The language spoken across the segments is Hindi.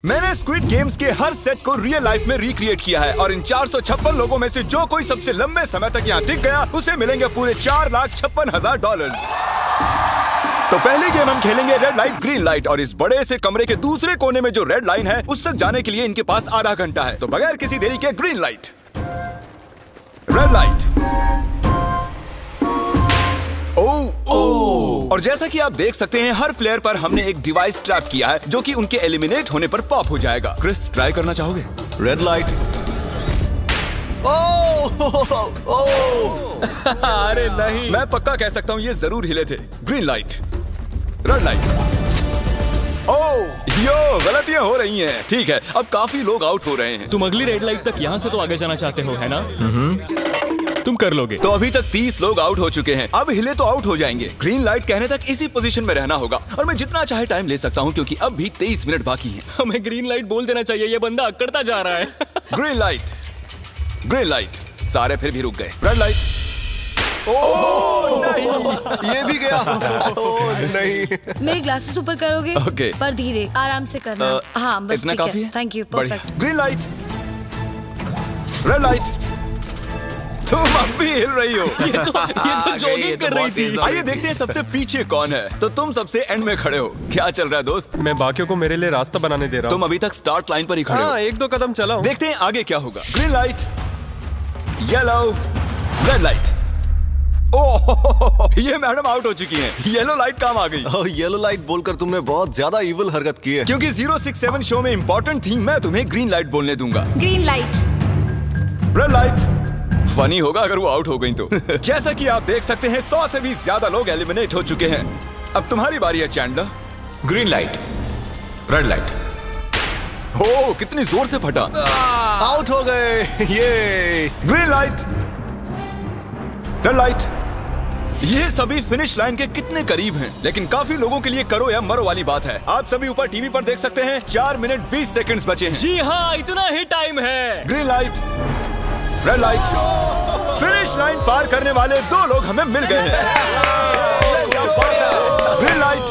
मैंने स्क्विड गेम्स के हर सेट को रियल लाइफ में रिक्रिएट किया है और इन 456 लोगों में से जो कोई सबसे लंबे समय तक यहाँ टिक गया उसे मिलेंगे पूरे $4,56,000। तो पहली गेम हम खेलेंगे रेड लाइट ग्रीन लाइट और इस बड़े से कमरे के दूसरे कोने में जो रेड लाइन है उस तक जाने के लिए इनके पास आधा घंटा है। तो बगैर किसी देरी के ग्रीन लाइट, रेड लाइट। और जैसा कि आप देख सकते हैं हर प्लेयर पर हमने एक डिवाइस ट्रैप किया है जो कि उनके एलिमिनेट होने पर पॉप हो जाएगा। क्रिस, ट्राई करना चाहोगे? Red light. अरे नहीं, मैं पक्का कह सकता हूँ ये जरूर हिले थे। Green light, red light. Yo, गलतियां हो रही हैं। ठीक है, अब काफी लोग आउट हो रहे हैं। तुम अगली रेड लाइट तक यहाँ से तो आगे जाना चाहते हो, है ना? तुम कर लोगे। तो अभी तक 30 लोग आउट हो चुके हैं। अब हिले तो आउट हो जाएंगे। ग्रीन लाइट कहने तक इसी पोजीशन में रहना होगा और मैं जितना चाहे टाइम ले सकता हूँ क्योंकि अब भी 23 मिनट बाकी हैं। हमें ग्रीन लाइट बोल देना चाहिए, ये बंदा अकड़ता जा रहा है। Green light, green light. सारे फिर भी रुक गए। Red light. नहीं, ये भी गया। नहीं। मेरे ग्लासेस ऊपर करोगे? ओके। पर धीरे, आराम से करना। हाँ, बस इतना ठीक काफी है। है? थैंक यू, बढ़िया। Perfect. Green light, red light. तुम अब भी हिल रही हो। ये तो जॉगिंग कर रही थी। आइए देखते हैं सबसे पीछे कौन है। तो तुम सबसे एंड में खड़े हो। क्या चल रहा है दोस्त? मैं बाकियों को मेरे लिए रास्ता बनाने दे रहा तुम हूँ। अभी तक स्टार्ट लाइन पर ही खड़े हो। हाँ, एक दो कदम चला हूँ। देखते हैं आगे क्या होगा। Green light, yellow, red light. Oh, ये मैडम आउट हो चुकी हैं। येलो लाइट काम आ गई। येलो लाइट बोलकर तुमने बहुत ज्यादा इविल हरकत की है। क्योंकि 067 शो में इंपॉर्टेंट थी, मैं तुम्हें ग्रीन लाइट बोलने दूंगा। Green light. Red light. Funny होगा अगर वो आउट हो गई तो। जैसा कि आप देख सकते हैं 100 से भी ज्यादा लोग एलिमिनेट हो चुके हैं। अब तुम्हारी बारी है Chandler. Green light, red light. हो, कितनी जोर से फटा। आउट हो गए। ये ग्रीन लाइट, रेड लाइट। ये सभी फिनिश लाइन के कितने करीब हैं, लेकिन काफी लोगों के लिए करो या मरो वाली बात है। आप सभी ऊपर टीवी पर देख सकते हैं 4 मिनट 20 सेकंड्स बचे हैं। जी हाँ, इतना ही टाइम है। Green light, red light. Finish line पार करने वाले 2 लोग हमें मिल गए हैं। Green light,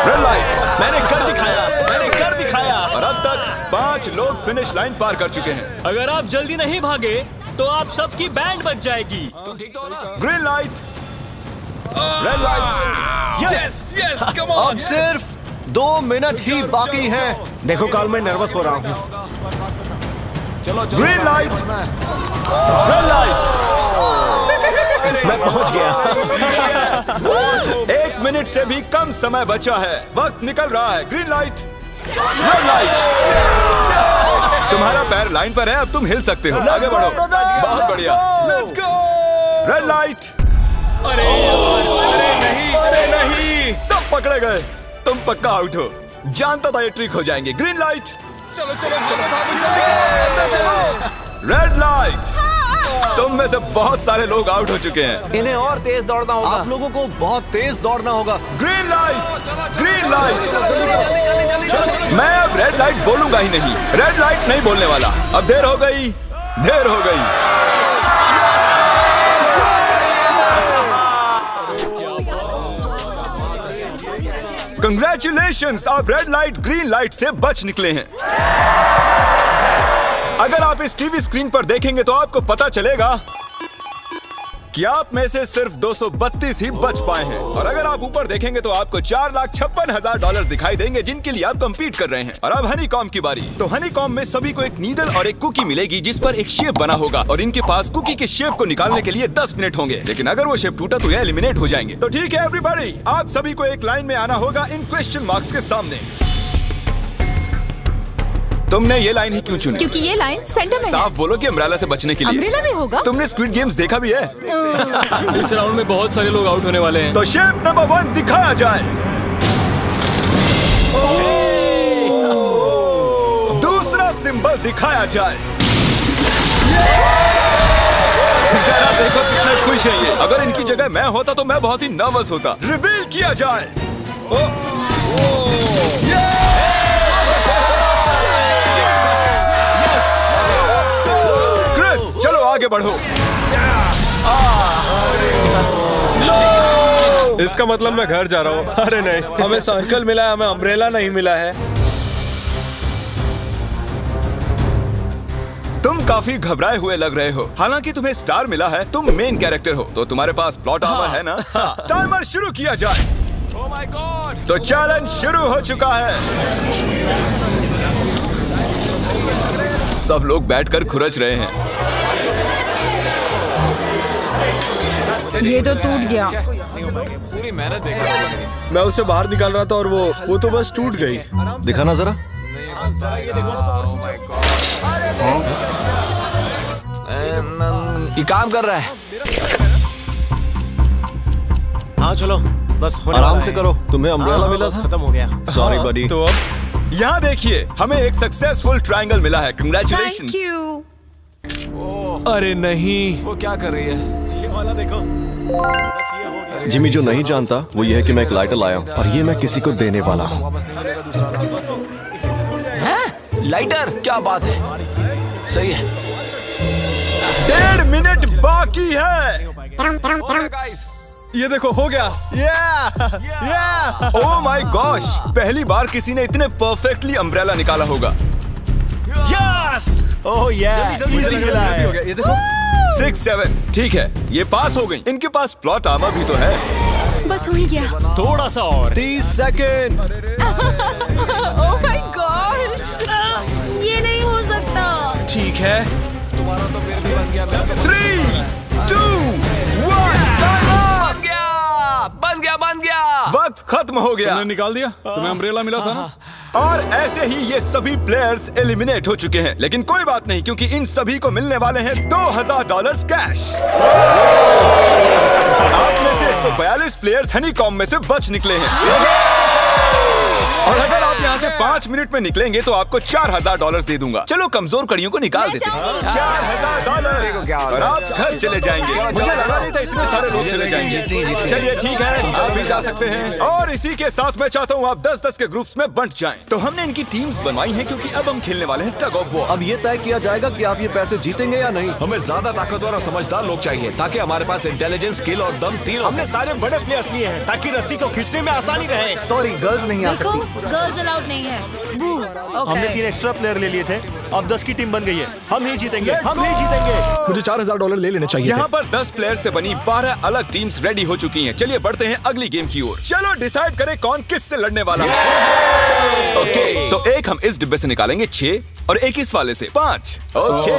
red light. मैंने कर दिखाया, मैंने कर दिखाया। और अब तक 5 लोग फिनिश लाइन पार कर चुके हैं। अगर आप जल्दी नहीं भागे तो आप सबकी बैंड बच जाएगी। Green light, red light. Yes yes, come on. अब सिर्फ 2 मिनट ही बाकी हैं। देखो काल, मैं नर्वस हो रहा हूँ। Green light, red light. मैं पहुंच गया। 1 मिनट से भी कम समय बचा है। वक्त निकल रहा है। Green light, red light. तुम्हारा पैर लाइन पर है, अब तुम हिल सकते हो। आगे बढ़ो। बहुत बढ़िया। Let's go. Red light. अरे नहीं, अरे नहीं। सब पकड़े गए। तुम पक्का आउट हो। जानता था ये ट्रिक हो जाएंगे। Green light. चलो चलो चलो, भागो जल्दी, अंदर चलो। Red light. तुम में से बहुत सारे लोग आउट हो चुके हैं। इन्हें और तेज दौड़ना होगा। आप लोगों को बहुत तेज दौड़ना होगा। Green light, green light. मैं अब रेड लाइट बोलूंगा ही नहीं। रेड लाइट नहीं बोलने वाला। अब देर हो गई, देर हो गई। कंग्रेचुलेशंस, आप रेड लाइट ग्रीन लाइट से बच निकले हैं। अगर आप इस टीवी स्क्रीन पर देखेंगे तो आपको पता चलेगा कि आप में से सिर्फ 232 ही बच पाए हैं। और अगर आप ऊपर देखेंगे तो आपको $4,56,000 दिखाई देंगे जिनके लिए आप कंपीट कर रहे हैं। और अब हनीकॉम की बारी। तो हनीकॉम में सभी को एक नीडल और एक कुकी मिलेगी जिस पर एक शेप बना होगा और इनके पास कुकी के शेप को निकालने के लिए 10 मिनट होंगे। लेकिन अगर वो शेप टूटा तो ये एलिमिनेट हो जाएंगे। तो ठीक है एवरीबॉडी, आप सभी को एक लाइन में आना होगा इन क्वेश्चन मार्क्स के सामने। तुमने ये लाइन ही क्यों चुनी? क्योंकि ये लाइन सेंटर में है। साफ बोलो कि अम्ब्रेला से बचने के लिए। अम्ब्रेला में होगा? तुमने स्क्विड गेम्स देखा भी है? इस राउंड में बहुत सारे लोग आउट होने वाले हैं। तो शेप नंबर 1 दिखाया जाए। दूसरा सिंबल दिखाया जाए। जरा देखो कितने खुश हैं ये। अगर इनकी जगह मैं होता तो मैं बहुत ही नर्वस होता। रिवील किया जाए। क्रिस, चलो आगे बढ़ो। इसका मतलब मैं घर जा रहा हूँ। अरे नहीं, हमें सर्कल मिला है, हमें अम्ब्रेला नहीं मिला है। काफी घबराए हुए लग रहे हो। हालांकि तुम्हें स्टार मिला है, तुम मेन कैरेक्टर हो, तो तुम्हारे पास प्लॉट आर्मर है ना? टाइमर शुरू किया जाए। Oh my God! तो चैलेंज शुरू हो चुका है। सब लोग बैठकर खुरच रहे हैं। ये तो टूट गया। पूरी मेहनत बेकार। मैं उसे बाहर निकाल रहा था और वो तो बस टूट गई। दिखाना जरा। ये काम कर रहा है। हाँ चलो, बस होने आराम वाला से है। करो, तुम्हें अम्ब्रेला हाँ, मिला बस था। खत्म हो गया। सॉरी बडी। तो अब यहाँ देखिए, हमें एक सक्सेसफुल ट्रायंगल मिला है। Thank congratulations. यू। अरे नहीं, वो क्या कर रही है? ये वाला देखो, बस ये हो गया। जिमी जो नहीं जानता वो ये है कि मैं एक लाइटर लाया हूँ और ये मैं किसी को देने वाला हूँ। वापस नहीं मिलेगा दूसरा। हैं? लाइटर? क्या बात है? सही है। 1.5 मिनट बाकी है। Okay, guys. ये देखो, हो गया। ओह माय गॉश, पहली बार किसी ने इतने परफेक्टली अम्ब्रेला निकाला होगा। यस! ओह जल्दी इजी लगा, मिला जल्दी है। हो गया। ये देखो। 6-7 ठीक है, ये पास हो गई। इनके पास प्लॉट आर्मर भी तो है। बस हो ही गया। थोड़ा सा और। 30 सेकेंड। Oh my God. ये नहीं हो सकता। ठीक है। तुम्हारा तो फिर भी बन गया। 3, 2, 1, बन गया। वक्त खत्म हो गया। निकाल दिया? तुम्हें अम्ब्रेला मिला था ना? और ऐसे ही ये सभी प्लेयर्स एलिमिनेट हो चुके हैं। लेकिन कोई बात नहीं, क्योंकि इन सभी को मिलने वाले हैं $2000 कैश। आप में से 142 प्लेयर्स हनीकॉम्ब में से बच निकले हैं। और अगर आप यहाँ से 5 मिनट में निकलेंगे तो आपको $4000 दे दूंगा। चलो कमजोर कड़ियों को निकाल देते हैं। $4000 और आप घर चले जाएंगे। मुझे लगा नहीं था इतने सारे लोग चले जाएंगे। चलिए ठीक है, आप भी जा सकते हैं। और इसी के साथ मैं चाहता हूँ आप 10-10 के ग्रुप्स में बंट जाएं। तो हमने इनकी टीम्स बनवाई हैं क्योंकि अब हम खेलने वाले हैं टग ऑफ वॉर। अब ये तय किया जाएगा कि आप ये पैसे जीतेंगे या नहीं। हमें ज्यादा ताकतवर और समझदार लोग चाहिए ताकि हमारे पास इंटेलिजेंस, स्किल और दम तीनों। हमने सारे बड़े प्लेयर्स लिए हैं ताकि रस्सी को खींचने में आसानी रहे। सॉरी, गर्ल्स नहीं आ देखो, सकती। गर्ल्स अलाउड नहीं है। बू। हमने 3 ओके। एक्स्ट्रा प्लेयर ले लिए थे, अब 10 की टीम बन गई है। हम नहीं जीतेंगे, हम नहीं जीतेंगे। मुझे $4000 ले लेने चाहिए। यहाँ पर 10 प्लेयर से बनी 12 अलग टीम्स रेडी हो चुकी हैं। चलिए बढ़ते हैं अगली गेम की ओर। चलो डिसाइड करें कौन किस से लड़ने वाला है। ओके, तो एक हम इस डिब्बे से निकालेंगे 6 और एक इस वाले से 5। ओके,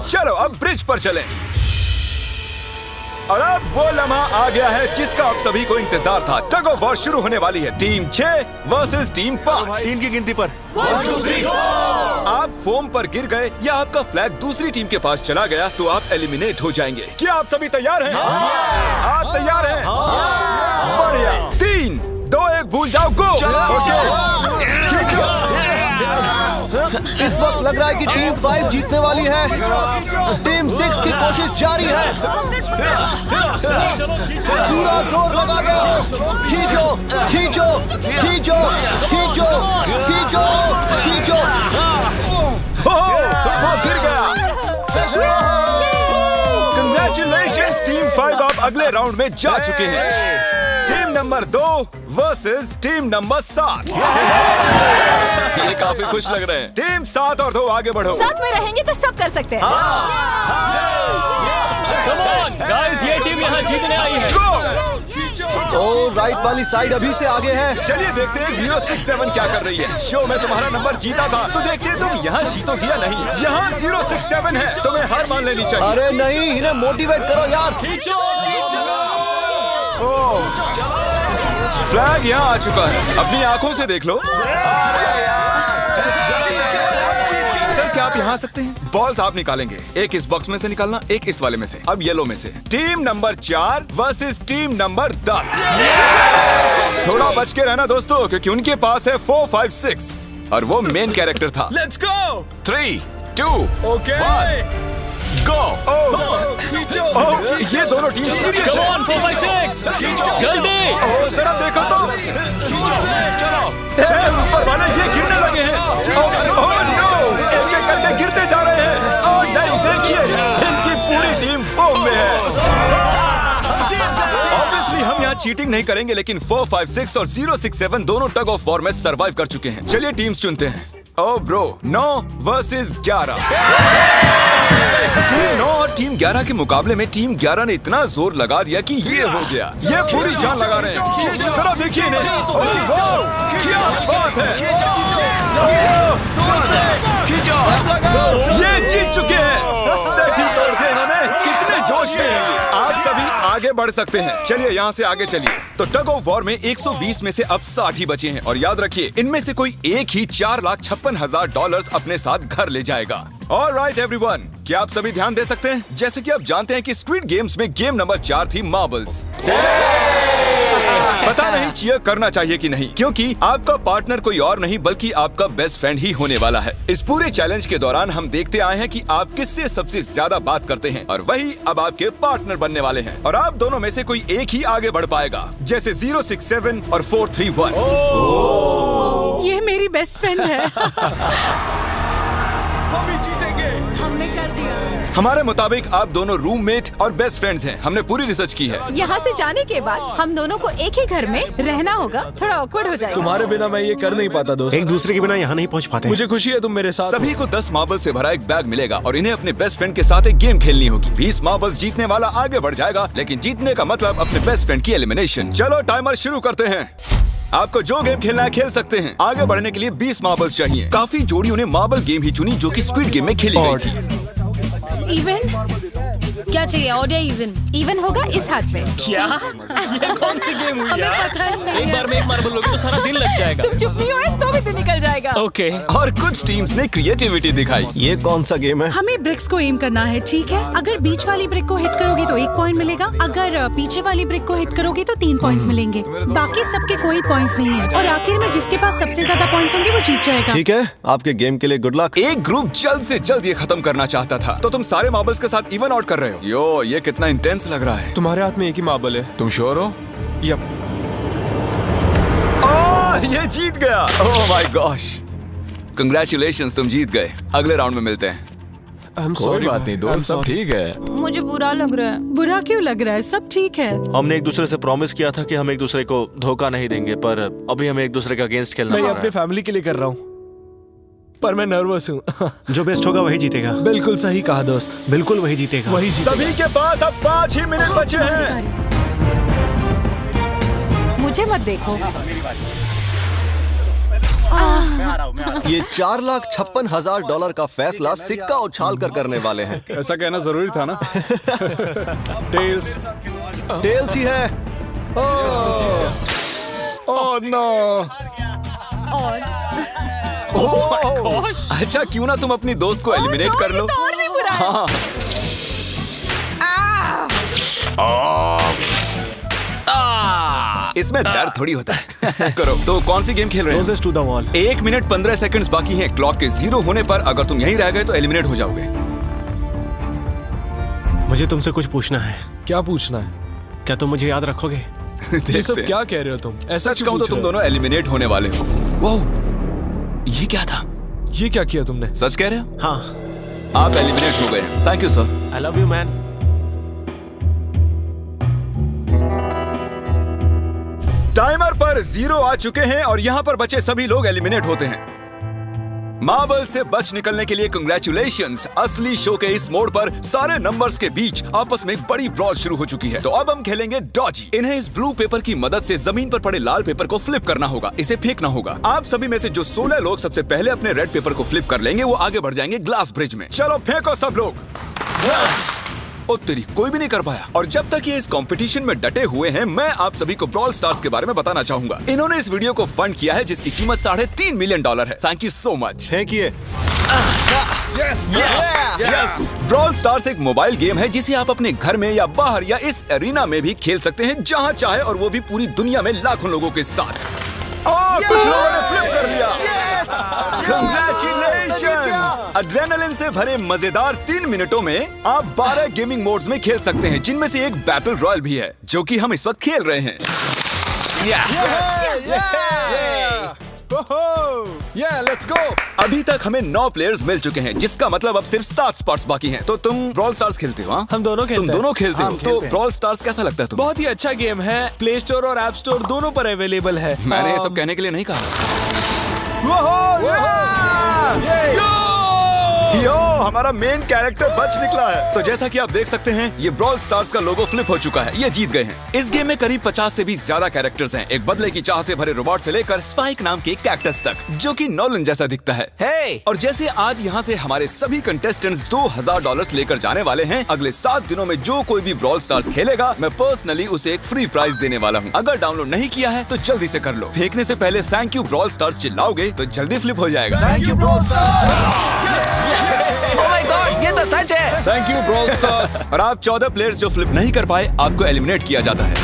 चलो अब ब्रिज पर चलें। और अब वो लम्हा आ गया है जिसका आप सभी को इंतजार था। टग ऑफ वॉर शुरू होने वाली है। Team 6 versus team 5। 3 की गिनती पर। 1, 2, 3, 4। आप फोम पर गिर गए या आपका फ्लैग दूसरी टीम के पास चला गया तो आप एलिमिनेट हो जाएंगे। क्या आप सभी तैयार हैं? आप तैयार हैं? बढ़िया। 3, 2, 1 भूल जाओ, गो। इस वक्त लग रहा है कि टीम 5 जीतने वाली है। टीम 6 की कोशिश जारी है। पूरा जोर लगा दो। खींचो, खींचो, खींचो, खींचो, खींचो, खींचो। वो गिर गया। कंग्रेचुलेशंस टीम 5, आप अगले राउंड में जा चुके हैं। Team number 2 versus team number 7। ये काफी खुश लग रहे हैं। टीम 7 और 2 आगे बढ़ो। साथ में रहेंगे तो सब कर सकते हैं। कम ऑन गाइस, ये टीम यहाँ जीतने आई है। तो राइट वाली साइड अभी से आगे है। चलिए देखते हैं 067 क्या कर रही है। शो में तुम्हारा नंबर जीता था, तो देखते हैं तुम यहाँ जीतोगी या नहीं। यहाँ 067 है, तुम्हें हार मान लेनी चाहिए। अरे नहीं, इन्हें मोटिवेट करो यार। फ्लैग यहाँ आ चुका है, अपनी आंखों से देख लो। सर क्या आप यहाँ आ सकते हैं? बॉल्स आप निकालेंगे, एक इस बॉक्स में से निकालना, एक इस वाले में से। अब येलो में से। Team number 4 versus team number 10। थोड़ा बच के रहना दोस्तों, क्योंकि उनके पास है 4, 5, 6 और वो मेन कैरेक्टर था। Let's go. 3, 2, ओके। 1 गो। ये दोनों टीम सीरियस कम है। ऑन 4, 5, 6 जल्दी। जरा देखो तो। चलो ऊपर वाले ये गिरने लगे हैं। ओह नो, एक-एक करके गिरते जा रहे हैं। ओह नहीं, देखिए इनकी पूरी टीम फॉर्म में है। ऑब्वियसली हम यहाँ चीटिंग नहीं करेंगे, लेकिन 4, 5, 6 और 067 दोनों टग ऑफ वॉर में सरवाइव कर चुके हैं। चलिए टीम्स चुनते हैं। ओ ब्रो, 9 वर्सेस 11। टीम 9 और टीम 11 के मुकाबले में टीम 11 ने इतना जोर लगा दिया कि ये हो गया। ये पूरी जान लगा रहे हैं। जरा देखिए इन्हें। ओह, वाह, क्या बात है। ये जीत चुके हैं। सेट ही तोड़ दिए इन्होंने। कितने जोश में हैं ये। आप सभी आगे बढ़ सकते हैं। चलिए यहाँ से आगे चलिए। तो टग ऑफ वॉर में 120 में से अब 60 ही बचे हैं और याद रखिए इनमें से कोई एक ही $4,56,000 अपने साथ घर ले जाएगा। ऑलराइट एवरीवन, क्या आप सभी ध्यान दे सकते हैं? जैसे कि आप जानते हैं कि स्क्विड गेम्स में गेम नंबर 4 थी मार्बल्स। पता नहीं चीयर करना चाहिए कि नहीं, क्योंकि आपका पार्टनर कोई और नहीं बल्कि आपका बेस्ट फ्रेंड ही होने वाला है। इस पूरे चैलेंज के दौरान हम देखते आए हैं कि आप किससे सबसे ज्यादा बात करते हैं और वही अब आपके पार्टनर बनने वाले हैं और आप दोनों में से कोई एक ही आगे बढ़ पाएगा, जैसे 067 और 431। ये मेरी बेस्ट फ्रेंड है। हम ही जीतेंगे। हमने कर दिया। हमारे मुताबिक आप दोनों रूममेट और बेस्ट फ्रेंड्स हैं। हमने पूरी रिसर्च की है। यहाँ से जाने के बाद हम दोनों को एक ही घर में रहना होगा। थोड़ा ऑकवर्ड हो जाएगा। तुम्हारे बिना मैं ये कर नहीं पाता दोस्त। एक दूसरे के बिना यहाँ नहीं पहुँच पाते। मुझे खुशी है तुम मेरे साथ सभी को 10 मार्बल से भरा एक बैग मिलेगा और इन्हें अपने बेस्ट फ्रेंड के साथ एक गेम खेलनी होगी। 20 मार्बल्स जीतने वाला आगे बढ़ जाएगा, लेकिन जीतने का मतलब अपने बेस्ट फ्रेंड की एलिमिनेशन। चलो टाइमर शुरू करते हैं। आपको जो गेम खेलना है खेल सकते हैं। आगे बढ़ने के लिए 20 मार्बल्स चाहिए। काफी जोड़ियों ने मार्बल गेम ही चुनी जो कि स्क्विड गेम में खेली गई थी। इवन क्या चाहिए? ऑड या इवन? इवन होगा इस हाथ पे। क्या? ये कौन सी गेम हुई हमें यार? पता ही नहीं एक है। बार में एक मार्बल लोगे तो सारा दिन लग जाएगा। तुम चुप नहीं हुए तो भी दिन निकल जाएगा। ओके। और कुछ टीम्स ने क्रिएटिविटी दिखाई। ये कौन सा गेम है? हमें ब्रिक्स को एम करना है, ठीक है? अगर बीच वाली ब्रिक को हिट करोगे तो 1 पॉइंट मिलेगा। अगर पीछे वाली ब्रिक को हिट करोगे तो 3 पॉइंट्स मिलेंगे। बाकी सबके कोई पॉइंट्स नहीं है और आखिर में जिसके पास सबसे ज्यादा पॉइंट्स होंगे वो जीत जाएगा। ठीक है, आपके गेम के लिए गुड लक। एक ग्रुप जल्द से जल्द ये खत्म करना चाहता था, तो तुम सारे मार्बल्स के साथ इवन आउट कर रहे हो। यो, ये कितना इंटेंस लग रहा है। तुम्हारे हाथ में एक ही मार्बल है। तुम श्योर हो? यप। ये जीत गया। ओह माय गॉश, कंग्रेचुलेशंस, तुम जीत गए। अगले राउंड में मिलते हैं। कोई बात नहीं दोस्त, सब ठीक है। मुझे बुरा लग रहा है। बुरा क्यों लग रहा है? सब ठीक है। हमने एक दूसरे से प्रॉमिस किया था कि हम एक दूसरे को धोखा नहीं देंगे, पर अभी हमें एक दूसरे का अगेंस्ट खेलना मैं पड़ ये रहा अपने है। फैमिली के लिए कर रहा हूँ, पर मैं नर्वस हूँ। जो बेस्ट होगा वही जीतेगा। बिल्कुल सही कहा दोस्त, बिल्कुल वही जीतेगा। वही जीतेगा। सभी के पास अब 5 ही मिनट बचे हैं। मुझे मत देखो। ये $4,56,000 का फैसला सिक्का उछाल कर करने वाले हैं। ऐसा कहना जरूरी था ना। टेल्स ही है। Oh no. और अच्छा, क्यों ना तुम अपनी दोस्त को एलिमिनेट कर लो। और भी बुरा है। हाँ। इसमें दर्द थोड़ी होता है। करो। तो कौन सी गेम खेल रहे हैं? Closest to the wall। 1 minute 15 seconds बाकी हैं। क्लॉक के 0 होने पर अगर तुम यहीं रह गए तो एलिमिनेट हो जाओगे। मुझे तुमसे कुछ पूछना है। क्या पूछना है? क्या तुम मुझे याद रखोगे? ये सब देखते हैं। क्या कह रहे हो तुम? ऐसा सच क्यों कहूं तो पूछ तुम रहे हो? दोनों एलिमिनेट होने वाले हो। वाह, ये क्या था? ये क्या किया तुमने? सच कह रहे हो? हाँ। आप एलिमिनेट हो गए। Thank you sir. I love you man. Timer पर 0 आ चुके हैं और यहाँ पर बचे सभी लोग एलिमिनेट होते हैं। मार्बल से बच निकलने के लिए कंग्रेचुलेशंस। असली शो के इस मोड़ पर सारे नंबर्स के बीच आपस में एक बड़ी ब्रॉल शुरू हो चुकी है। तो अब हम खेलेंगे डॉजी। इन्हें इस ब्लू पेपर की मदद से जमीन पर पड़े लाल पेपर को फ्लिप करना होगा, इसे फेंकना होगा। आप सभी में से जो 16 लोग सबसे पहले अपने रेड पेपर को फ्लिप कर लेंगे वो आगे बढ़ जाएंगे ग्लास ब्रिज में। चलो फेंको सब लोग। ओ तेरी, कोई भी नहीं कर पाया। और जब तक ये इस कंपटीशन में डटे हुए हैं, मैं आप सभी को ब्रॉल स्टार्स के बारे में बताना चाहूंगा। इन्होंने इस वीडियो को फंड किया है जिसकी कीमत $3.5 मिलियन है। Thank you so much. फेंकिए। ब्रॉल स्टार्स एक मोबाइल गेम है जिसे आप अपने घर में या बाहर या इस एरिना में भी खेल सकते हैं, जहां चाहे, और वो भी पूरी दुनिया में लाखों लोगों के साथ। कुछ लोगों ने फ्लिप कर लिया। Congratulations! एड्रेनलिन से भरे मजेदार 3 मिनटों में आप 12 गेमिंग मोड्स में खेल सकते हैं, जिनमें से एक बैटल रॉयल भी है, जो कि हम इस वक्त खेल रहे हैं। Let's go. अभी तक हमें 9 प्लेयर्स मिल चुके हैं, जिसका मतलब अब सिर्फ 7 स्पॉट्स बाकी हैं। तो तुम ब्रॉल स्टार्स खेलते हो? हाँ, हम दोनों खेलते तुम हैं। दोनों खेलते हो। हम तो खेलते हैं। ब्रॉल स्टार्स कैसा लगता है तुम्हें? बहुत ही अच्छा गेम है। प्ले स्टोर और ऐप स्टोर दोनों पर अवेलेबल है। मैंने ये सब कहने के लिए नहीं कहा। यो, हमारा मेन कैरेक्टर बच निकला है। तो जैसा कि आप देख सकते हैं, ये ब्रॉल स्टार्स का लोगो फ्लिप हो चुका है। ये जीत गए हैं। इस गेम में करीब 50 से भी ज्यादा कैरेक्टर्स हैं। एक बदले की चाह से भरे रोबोट से लेकर स्पाइक नाम के कैक्टस तक, जो कि नॉलन जैसा दिखता है। हे और जैसे आज यहाँ से हमारे सभी कंटेस्टेंट्स $2000 लेकर जाने वाले हैं, अगले 7 दिनों में जो कोई भी ब्रॉल स्टार्स खेलेगा, मैं पर्सनली उसे एक फ्री प्राइज देने वाला हूँ। अगर डाउनलोड नहीं किया है तो जल्दी से कर लो। फेंकने से पहले थैंक यू ब्रॉल स्टार्स चिल्लाओगे तो जल्दी फ्लिप हो जाएगा। Thank you bro. Oh my God, ये तो सच है। Thank you brawl stars. और आप 14 प्लेयर्स जो फ्लिप नहीं कर पाए, आपको एलिमिनेट किया जाता है।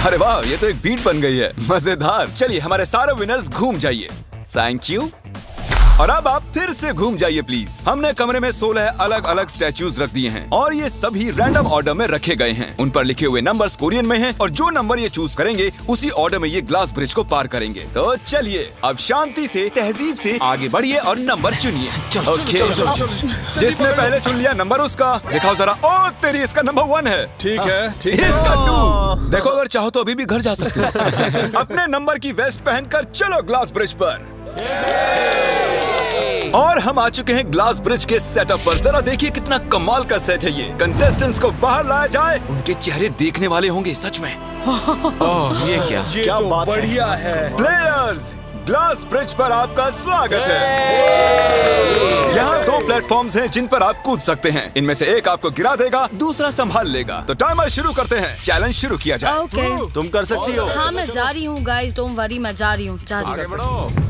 अरे वाह, ये तो एक बीट बन गई है, मजेदार। चलिए हमारे सारे विनर्स घूम जाइए। Thank you. और अब आप फिर से घूम जाइए प्लीज। हमने कमरे में 16 अलग अलग स्टैचूज रख दिए हैं और ये सभी रैंडम ऑर्डर में रखे गए हैं। उन पर लिखे हुए नंबर्स कोरियन में हैं और जो नंबर ये चूज करेंगे उसी ऑर्डर में ये ग्लास ब्रिज को पार करेंगे। तो चलिए अब शांति से, तहजीब से आगे बढ़िए और नंबर चुनिए। ओके, जिसने पहले चुन लिया नंबर उसका दिखाओ जरा। ओ तेरी, इसका नंबर 1 है। ठीक है, ठीक है। इसका 2। देखो, अगर चाहो तो अभी भी घर जा सकते हो। अपने नंबर की वेस्ट पहनकर चलो ग्लास ब्रिज पर। और हम आ चुके हैं ग्लास ब्रिज के सेटअप पर। जरा देखिए कितना कमाल का सेट है ये। कंटेस्टेंट्स को बाहर लाया जाए, उनके चेहरे देखने वाले होंगे सच में। ये क्या? ये तो बढ़िया है। प्लेयर्स, ग्लास ब्रिज पर आपका स्वागत है। यहाँ 2 प्लेटफॉर्म्स हैं जिन पर आप कूद सकते हैं। इनमें से एक आपको गिरा देगा, दूसरा संभाल लेगा। तो टाइमर शुरू करते हैं। चैलेंज शुरू किया जाए। ओके। तुम कर सकती हो। हाँ, मैं जा रही हूँ गाइस, डोंट वरी, मैं जा रही हूँ, जा रही हूँ।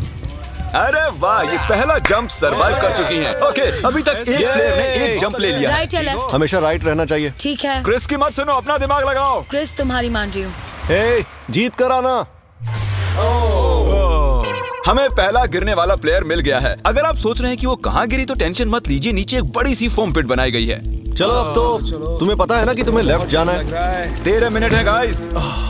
अरे वाह, ये पहला जंप सरवाइव कर चुकी हैं। ओके, अभी तक एक प्लेयर ने एक जंप ले लिया है। राइट या लेफ्ट? हमेशा राइट रहना चाहिए। ठीक है क्रिस की मत सुनो, अपना दिमाग लगाओ। क्रिस, तुम्हारी मान रही हूँ। हे, जीत कर आना। हमें पहला गिरने वाला प्लेयर मिल गया है। अगर आप सोच रहे हैं कि वो कहाँ गिरी तो टेंशन मत लीजिए, नीचे एक बड़ी सी फोम पिट बनाई गई है। चलो अब तो तुम्हें पता है ना कि तुम्हें लेफ्ट जाना है। 13 मिनट है गाइस।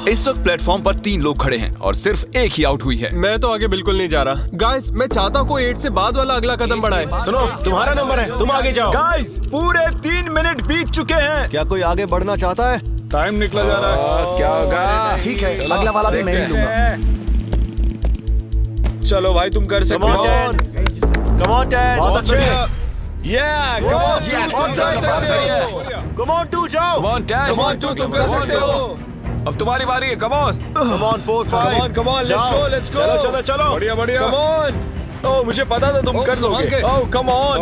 इस वक्त प्लेटफॉर्म पर 3 लोग खड़े हैं और सिर्फ एक ही आउट हुई है। मैं तो आगे बिल्कुल नहीं जा रहा। गाइस, मैं चाहता हूँ कोई 8 से बाद वाला अगला कदम बढ़ाए। सुनो, तुम्हारा नंबर है, तुम आगे जाओ। गाइस, पूरे 3 मिनट बीत चुके हैं। क्या कोई आगे बढ़ना चाहता है? टाइम निकला जा रहा है। क्या होगा? ठीक है, अगला वाला भी मैं ही लूंगा। चलो भाई, तुम कर सकते हो। Come on ten. बहुत अच्छे। Yeah, come on, Yes, तुम कर सकते हो। Come on, 2 जाओ। Come on, Dad. Come on, 2 तुम कर सकते हो। अब तुम्हारी बारी है, come on. Come on, 4, 5. Come on, let's go, let's go. चलो चलो चलो। बढ़िया बढ़िया। Come on. Oh, मुझे पता था तुम कर संभाल लोगे। के। Oh, come on.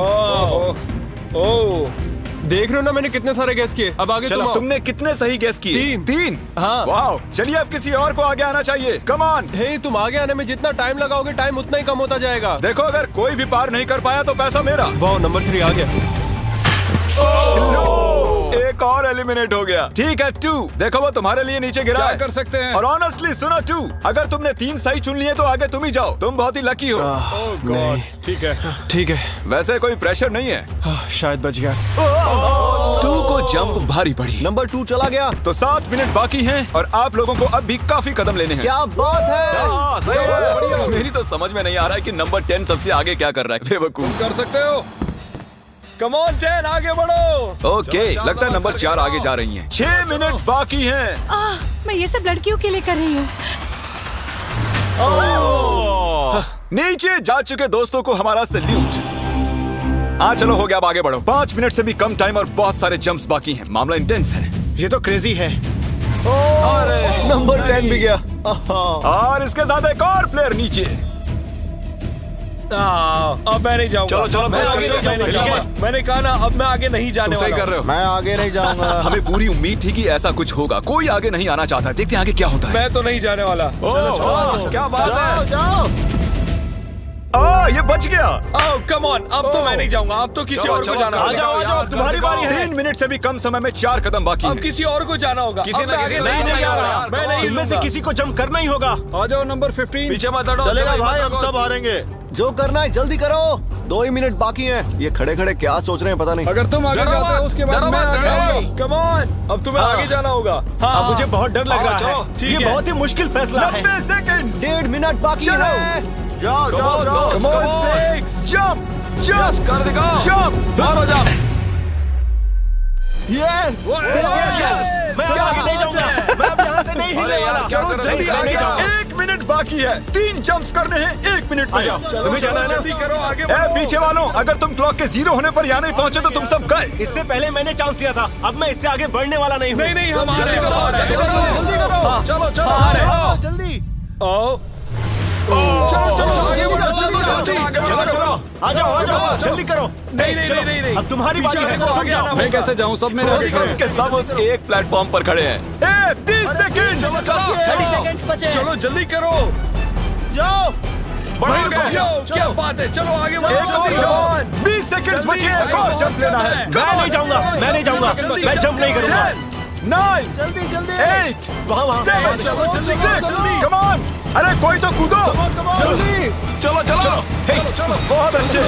Oh. देख रहे हो ना, मैंने कितने सारे गैस किए। अब आगे चलो, तुम आओ। तुमने कितने सही गेस किए? 3। हाँ। वाओ, चलिए अब किसी और को आगे आना चाहिए। Come on. हे, तुम आगे आने में जितना टाइम लगाओगे, टाइम उतना ही कम होता जाएगा। देखो, अगर कोई भी पार नहीं कर पाया तो पैसा मेरा। वाह, नंबर 3 आ गया। एक और एलिमिनेट हो गया। ठीक है 2, देखो वो तुम्हारे लिए नीचे गिरा क्या है। कर सकते हैं? और ऑनेस्टली सुनो 2, अगर तुमने 3 सही चुन लिए तो आगे तुम ही जाओ। तुम बहुत ही लकी हो। नहीं, ठीक है, ठीक है। वैसे कोई प्रेशर नहीं है। शायद बच गया। 2 को जंप भारी पड़ी। नंबर 2 चला गया। तो 7 मिनट बाकी हैं और आप लोगों को अब भी काफी कदम लेने हैं। क्या बात है। हाँ, सही है। मेरी तो समझ में नहीं आ रहा है कि नंबर 10 सबसे आगे क्या कर रहा है। बेवकूफ। कर सकते हो। Come on, 10, आगे बढ़ो। ओके, लगता है नंबर 4 आगे जा रही हैं। 6 मिनट बाकी हैं। मैं ये सब लड़कियों के लिए कर रही हूँ। नीचे जा चुके दोस्तों को हमारा सैल्यूट। चलो हो गया, अब आगे बढ़ो। 5 मिनट से भी कम टाइम और बहुत सारे जंप्स बाकी हैं। मामला इंटेंस है। ये तो क्रेजी है। नंबर 10 भी गया। और इसके साथ एक और प्लेयर नीचे। अब मैं नहीं जाऊंगा। चलो, चलो, मैं आगे नहीं जाऊंगा। मैंने कहा ना, अब मैं आगे नहीं जाने सही वाला कर रहे हो। मैं आगे नहीं जाऊंगा। हमें पूरी उम्मीद थी कि ऐसा कुछ होगा। कोई आगे नहीं आना चाहता। देखते हैं आगे क्या होता है। मैं तो नहीं जाने वाला। चलो, क्या बात है। जाओ। ये बच गया। Oh, come on, अब तो मैं नहीं जाऊंगा। अब तो किसी और को जाना होगा। आ जाओ, अब तुम्हारी बारी है। 3 मिनट से भी कम समय में 4 कदम बाकी अब हैं। किसी और को जाना होगा। किसी अब ना मैं किसी आगे को नहीं जाना जाने होगा। वाला। मैं नहीं तुम में से किसी को जंप करना ही होगा। आ जाओ नंबर 15। पीछे मत हटो। चलेगा भाई, हम सब हारेंगे। जो करना है जल्दी करो। 2 ही मिनट बाकी हैं। ये खड़े खड़े क्या सोच रहे हैं पता नहीं। अगर तुम आगे डरो जाते हो मत, उसके बाद डरो मैं मत, आगे डरो। आऊंगा। Come on, अब तुम्हें आगे जाना होगा। हाँ, मुझे बहुत डर लग रहा है। ठीक ये है। बहुत ही मुश्किल फैसला है। 90 सेकंड्स। 1.5 मिनट बाकी चलो। है। जाओ जाओ जाओ। Come on, 6 जंप Yes, कर दिखाओ। जंप। बाहर हो जाओ। यस मैं अब आगे नहीं जाऊंगा। मैं अब यहाँ से नहीं अरे हिलने यार, वाला। क्या चलो कर रहे जल्दी हो? आगे नहीं जाओ। जाओ। 1 मिनट बाकी है। 3 जंप्स करने हैं 1 मिनट में। तुम्हें जाना है ना? जल्दी करो, आगे बढ़ो। पीछे वालों, अगर तुम क्लॉक के 0 होने पर यहाँ नहीं पहुँचे तो तुम सब गए। इससे पहले मैंने चांस लिया था, अब मैं इससे आगे बढ़ने वाला नहीं हूँ। नहीं हम आ रहे हैं। चलो जल्दी। चलो आ जाओ जल्दी करो। नहीं अब तुम्हारी बारी है। आगे आना। मैं कैसे जाऊँ? सब मेरे आगे खड़े हैं। सबके सब उस एक प्लेटफॉर्म पर खड़े हैं। 30 सेकंड। 30 सेकंड्स बचे। चलो जल्दी करो। जाओ। क्या बात है, चलो आगे बढ़ो जल्दी। 20 सेकंड बचे हैं, एक और जंप लेना है। मैं नहीं जाऊंगा, मैं जंप नहीं करूंगा। 9 जल्दी 8 वहाँ 7 चलो, जल्दी, 6 जल्दी। Come on. अरे कोई तो कूदो। चलो बहुत अच्छे।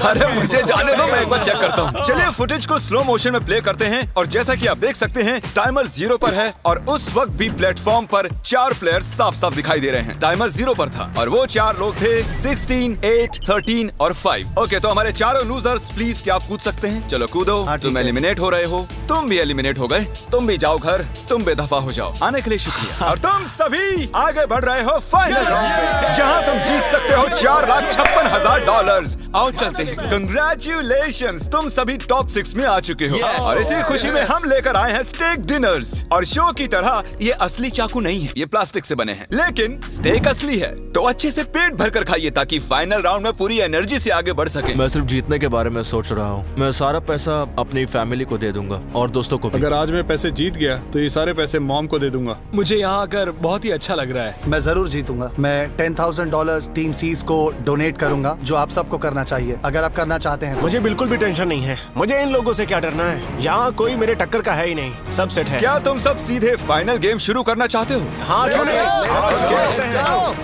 अरे मुझे जाने दो, मैं एक बार चेक करता हूँ। चलिए फुटेज को स्लो मोशन में प्ले करते हैं और जैसा कि आप देख सकते हैं टाइमर 0 पर है और उस वक्त भी प्लेटफॉर्म पर 4 प्लेयर्स साफ साफ दिखाई दे रहे हैं। टाइमर 0 पर था और वो 4 लोग थे 16, 8, 13 और 5। ओके, तो हमारे चारों लूजर्स प्लीज क्या आप कूद सकते हैं? चलो कूदो। तुम एलिमिनेट हो रहे हो, तुम भी एलिमिनेट हो गए, तुम भी जाओ घर, तुम बेदफा हो जाओ। आने के लिए शुक्रिया। और तुम सभी आगे बढ़ रहे हो फाइनल राउंड पे, जहां तुम जीत सकते हो $4,56,000। आओ चलते हैं। कंग्रेचुलेशंस, तुम सभी टॉप 6 में आ चुके हो। और इसी खुशी में हम लेकर आए हैं स्टेक डिनर्स। और शो की तरह ये असली चाकू नहीं है, ये प्लास्टिक से बने हैं, लेकिन स्टेक असली है। तो अच्छे से पेट भर कर खाइए ताकि फाइनल राउंड में पूरी एनर्जी से आगे बढ़ सके। मैं सिर्फ जीतने के बारे में सोच रहा हूँ। मैं सारा पैसा अपनी फैमिली को दे दूंगा और दोस्तों को भी। अगर आज मैं पैसे जीत गया तो ये सारे पैसे मॉम को दे दूंगा। मुझे यहाँ आकर बहुत ही अच्छा लग रहा है। मैं जरूर जीतूंगा। मैं $10,000 टीम सीज को डोनेट करूंगा, जो आप सबको करना चाहिए अगर आप करना चाहते हैं। मुझे बिल्कुल भी टेंशन नहीं है। मुझे इन लोगों से क्या डरना है, यहाँ कोई मेरे टक्कर का है ही नहीं, सब सेट है। क्या तुम सब सीधे फाइनल गेम शुरू करना चाहते हो? हाँ क्यों नहीं?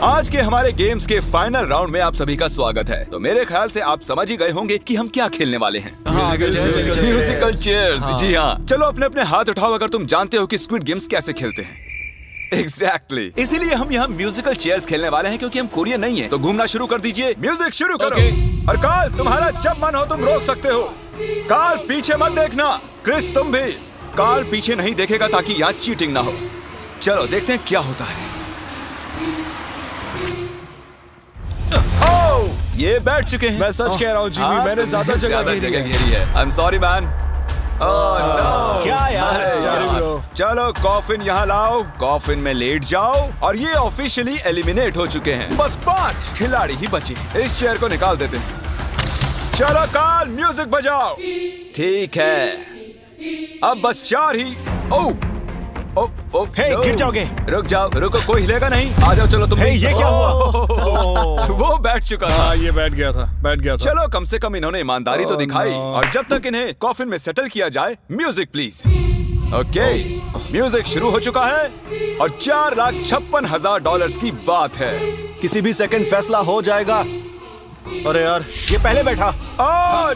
आज के हमारे गेम्स के फाइनल राउंड में आप सभी का स्वागत है। तो मेरे ख्याल से आप समझ ही गए होंगे कि हम क्या खेलने वाले हैं। Musical chairs. जी हाँ, चलो अपने अपने हाथ उठाओ अगर तुम जानते हो कि स्क्विड गेम्स कैसे खेलते हैं। एग्जैक्टली, इसीलिए हम यहाँ म्यूजिकल चेयर्स खेलने वाले हैं क्योंकि हम कोरियन नहीं हैं। तो घूमना शुरू कर दीजिए, म्यूजिक शुरू करो। और कार्ल, तुम्हारा जब मन हो तुम रोक सकते हो। कार्ल पीछे मत देखना। क्रिस तुम भी। कार्ल पीछे नहीं देखेगा ताकि यहाँ चीटिंग ना हो। चलो देखते हैं क्या होता है। ओह, ये बैठ चुके हैं। मैं सच कह रहा हूँ जिमी, मैंने ज्यादा जगह घेरी है। I am sorry man. क्या यार? चलो कॉफिन यहाँ लाओ, कॉफिन में लेट जाओ। और ये ऑफिशियली एलिमिनेट हो चुके हैं। बस 5 खिलाड़ी ही बचे हैं। इस चेयर को निकाल देते हैं। चलो कार्ल, म्यूजिक बजाओ। ठीक है, अब बस 4 ही। ओह हे, गिर जाओगे। रुक जाओ, रुको, कोई हिलेगा नहीं। आ जाओ, चलो तुम। ये क्या हुआ? वो बैठ चुका था। ये बैठ गया था। चलो कम से कम इन्होंने ईमानदारी तो दिखाई। और जब तक इन्हें कॉफिन में सेटल किया जाए, म्यूजिक प्लीज। ओके, म्यूजिक शुरू हो चुका है और $4,56,000 की बात है। किसी भी सेकंड फैसला हो जाएगा। अरे यार, ये पहले बैठा।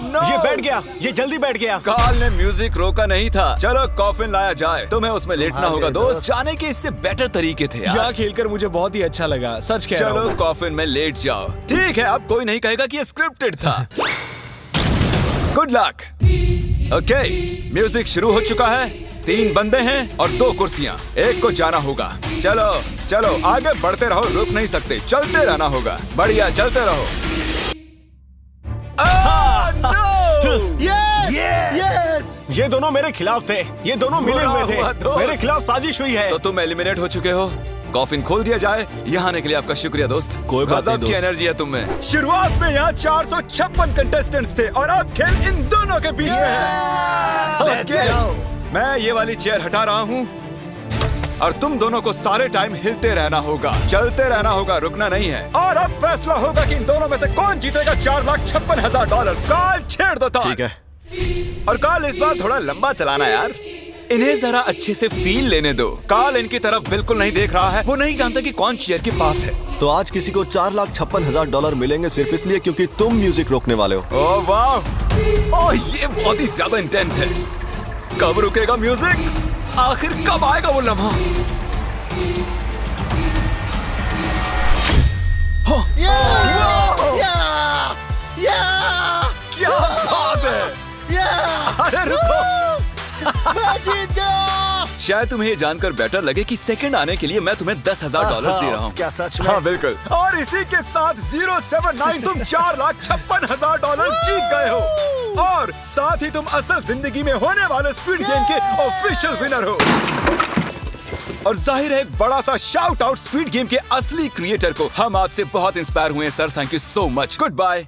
नो, ये बैठ गया, ये जल्दी बैठ गया। कार्ल ने म्यूजिक रोका नहीं था। चलो कॉफिन लाया जाए, तुम्हें उसमें लेटना होगा दोस्त। जाने के इससे बेटर तरीके थे यार। यहाँ खेलकर मुझे बहुत ही अच्छा लगा, सच कह रहा हूँ। चलो कॉफिन में लेट जाओ। ठीक है, अब कोई नहीं कहेगा कि ये स्क्रिप्टेड था। Good luck. ओके, म्यूजिक शुरू हो चुका है। 3 बंदे हैं और 2 कुर्सियां। एक को जाना होगा। चलो चलो आगे बढ़ते रहो, रुक नहीं सकते, चलते रहना होगा। बढ़िया, चलते रहो। यस! ये दोनों मेरे खिलाफ थे, ये दोनों मिले हुए थे। मेरे खिलाफ साजिश हुई है। तो तुम एलिमिनेट हो चुके हो। कॉफिन खोल दिया जाए। यहाँ आने के लिए आपका शुक्रिया दोस्त। कोई बात नहीं गजब की दोस्त। एनर्जी है तुम में। शुरुआत में यहाँ 456 कंटेस्टेंट्स थे और अब खेल इन दोनों के बीच में है। Okay, मैं ये वाली चेयर हटा रहा हूँ और तुम दोनों को सारे टाइम हिलते रहना होगा, चलते रहना होगा, रुकना नहीं है। और अब फैसला होगा कि इन दोनों में से कौन जीतेगा $4,56,000। कार्ल छेड़ दो। ठीक है। और कार्ल इस बार थोड़ा लंबा चलाना यार, इन्हें जरा अच्छे से फील लेने दो। कार्ल इनकी तरफ बिल्कुल नहीं देख रहा है, वो नहीं जानता कि कौन चेयर के पास है। तो आज किसी को $4,56,000 मिलेंगे सिर्फ इसलिए क्योंकि तुम म्यूजिक रोकने वाले हो। ओह वाह, ओह ये बहुत ही ज्यादा इंटेंस है। कब रुकेगा म्यूजिक? आखिर कब आएगा वो लम्हा? क्या बात है? अरे रुको, मैं जीत गया। शायद तुम्हें ये जानकर बेटर लगे कि सेकंड आने के लिए मैं तुम्हें $10,000 दे रहा हूँ। क्या सच में? हाँ बिल्कुल। और इसी के साथ 079 तुम $4,56,000 जीत गए हो और साथ ही तुम असल जिंदगी में होने वाले स्क्विड गेम के ऑफिशियल विनर हो। और जाहिर है एक बड़ा सा शाउट आउट स्क्विड गेम के असली क्रिएटर को। हम आपसे बहुत इंस्पायर हुए हैं sir, thank you so much. Good bye.